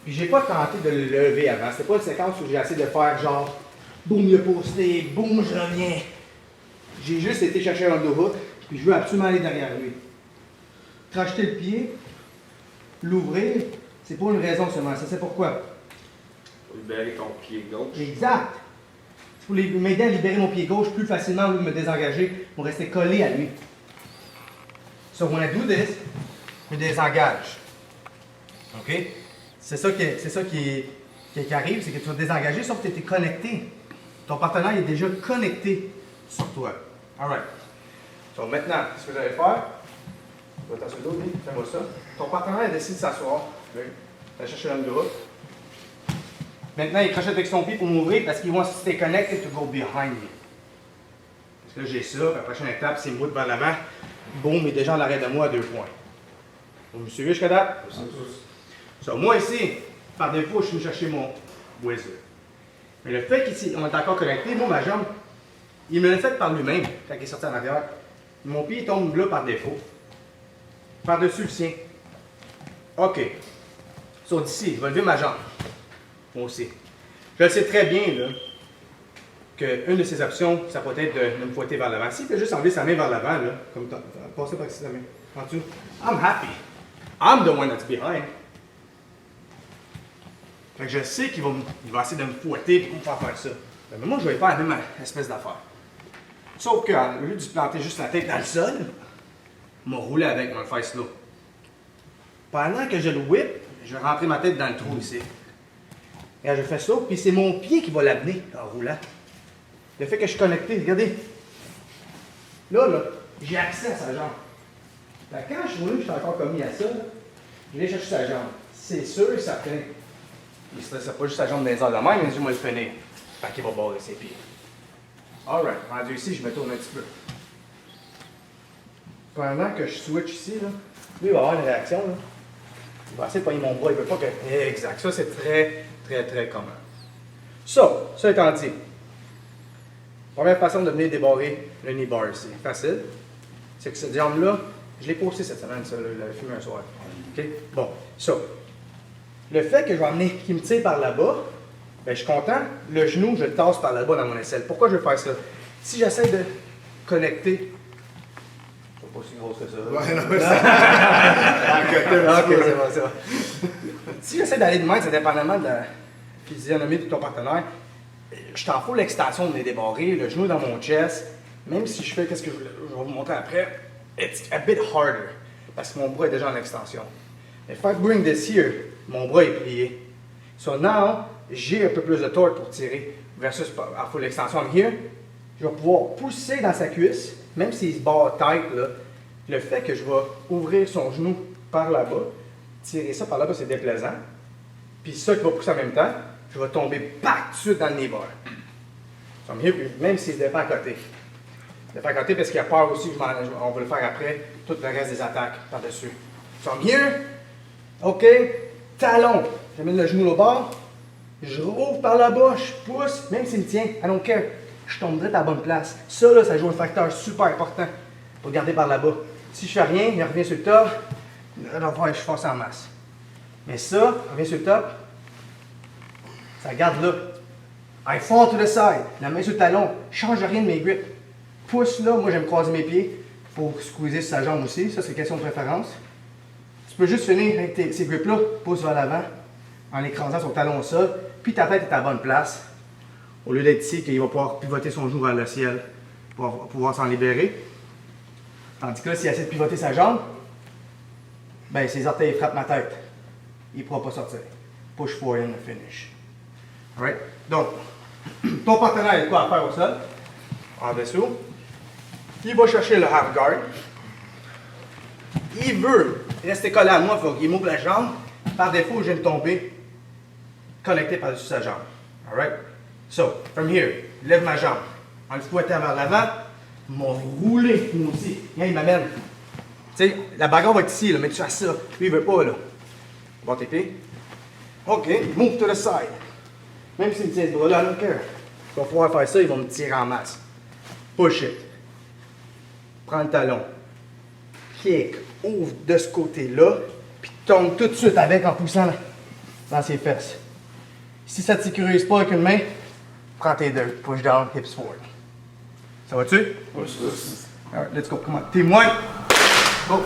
Puis j'ai pas tenté de le lever avant. C'était pas une séquence où j'ai essayé de faire genre, boum, il a posté, boum, je reviens. J'ai juste été chercher un underhook, puis je veux absolument aller derrière lui. Racheter le pied, l'ouvrir, c'est pour une raison seulement. Ça, c'est pourquoi? Pour libérer ton pied gauche. Exact. C'est pour m'aider à libérer mon pied gauche plus facilement au lieu de me désengager pour rester collé à lui. So when I do this, je me désengage. OK? C'est ça qui arrive, c'est que tu vas te désengager sauf que tu es connecté. Ton partenaire est déjà connecté sur toi. Alright. So maintenant, ce que vous allez faire, tu vas t'asseoir l'autre, fais-moi ça. Ton partenaire a décidé de s'asseoir. Tu vas chercher l'homme de route. Maintenant, il crochette avec son pied pour m'ouvrir parce qu'il wants to stay connected to go behind me. Parce que là, j'ai ça, puis la prochaine étape, c'est moi devant l'avant. Boum, il est déjà en arrière de moi à 2 points. Vous me suivez jusqu'à date? So, moi ici, par défaut, je suis venu chercher mon Wizard. Mais le fait qu'on est encore connecté, moi, ma jambe, il me l'a fait par lui-même quand il est sorti en arrière. Mon pied tombe là par défaut. Par-dessus le sien. OK. So, d'ici, je vais lever ma jambe. Moi aussi. Je le sais très bien, là, qu'une de ses options, ça peut être de me fouetter vers l'avant. S'il peut juste enlever sa main vers l'avant, là, comme passer par ici la main, en dessous, I'm happy. I'm the one that's behind. Fait que je sais qu'il va essayer de me fouetter pour me faire ça. Mais moi, je vais faire la même espèce d'affaire. Sauf qu'au lieu de planter juste la tête dans le sol, je vais rouler avec mon faire slow. Pendant que je le whip, je vais rentrer ma tête dans le trou ici. Et je fais ça, puis c'est mon pied qui va l'amener en roulant. Le fait que je suis connecté, regardez. Là, j'ai accès à sa jambe. Fait que quand je suis roulé, je suis encore commis à ça, je vais chercher sa jambe. C'est sûr et certain. Il ne se pas juste sa jambe dans les airs de même, mais je vais le finir. Fait qu'il va barrer ses pieds. Alright, rendu ici, je me tourne un petit peu. Pendant que je switch ici, là, lui, il va avoir une réaction. Là. Il va essayer de pogner mon bras, il ne veut pas que. Exact, ça c'est très, très, très commun. Ça étant dit, première façon de venir débarrer le knee bar ici, facile, c'est que cette jambe-là, je l'ai posté cette semaine, ça, le fumé un soir. OK? Bon, ça. Le fait que je vais amener, qu'il me tire par là-bas, ben, je suis content. Le genou, je le tasse par là-bas dans mon aisselle. Pourquoi je veux faire ça? Si j'essaie de connecter. C'est pas aussi grosse que ça. Ouais, non, ok, c'est bon, c'est bon. Si j'essaie d'aller de même, c'est dépendamment de la physionomie de ton partenaire, je t'en fous l'extension de mes débarrés, le genou dans mon chest. Même si je fais qu'est-ce que je vais vous montrer après, it's a bit harder. Parce que mon bras est déjà en extension. If I bring this here, mon bras est plié. So now, j'ai un peu plus de torque pour tirer versus à full extension here. Je vais pouvoir pousser dans sa cuisse, même s'il se barre tête, là. Le fait que je vais ouvrir son genou par là-bas, tirer ça par là-bas, c'est déplaisant. Puis ça qui va pousser en même temps, je vais tomber pas tout de suite dans le knee bar. So I'm here, même s'il se défend à côté. Il se défend à côté parce qu'il a peur aussi, on va le faire après, tout le reste des attaques par-dessus. So I'm here. OK, talon. J'amène le genou au bord. Je rouvre par là-bas, je pousse, même s'il me tient, I don't care. Je tomberai à la bonne place. Ça, là, ça joue un facteur super important pour garder par là-bas. Si je fais rien, il revient sur le top. Je force en masse. Mais ça, il revient sur le top. Ça garde là. I fall to the side. La main sur le talon. Je change rien de mes grips. Pousse là, moi j'aime croiser mes pieds. Il faut squeezer sur sa jambe aussi. Ça, c'est question de préférence. Tu peux juste finir avec ces grips-là, pousse vers l'avant, en écrasant son talon au sol, puis ta tête est à la bonne place. Au lieu d'être ici, qu'il va pouvoir pivoter son genou vers le ciel pour pouvoir s'en libérer. Tandis que là, s'il essaie de pivoter sa jambe, ben ses orteils frappent ma tête. Il ne pourra pas sortir. Push forward and finish. Alright? Donc, ton partenaire, il a quoi à faire au sol? En dessous. Il va chercher le half guard. Il veut rester collé à moi, il faut qu'il m'ouvre la jambe. Par défaut, je viens de tomber connecté par-dessus sa jambe. Alright? So, from here, lève ma jambe. En le fouettant vers l'avant, m'a roulé, moi aussi. Viens, il m'amène. Tu sais, la bagarre va être ici, là, mais tu fais ça. Lui, il veut pas, là. Bon, tes pieds. OK, move to the side. Même s'il me tient ce bras-là, I don't care. Il va pouvoir faire ça, il va me tirer en masse. Push it. Prends le talon. Kick, ouvre de ce côté-là, puis tombe tout de suite avec en poussant dans ses fesses. Si ça ne te sécurise pas avec une main, prends tes deux. Push down, hips forward. Ça va-tu? Push. Alright, let's go. Come on. Team one. Go.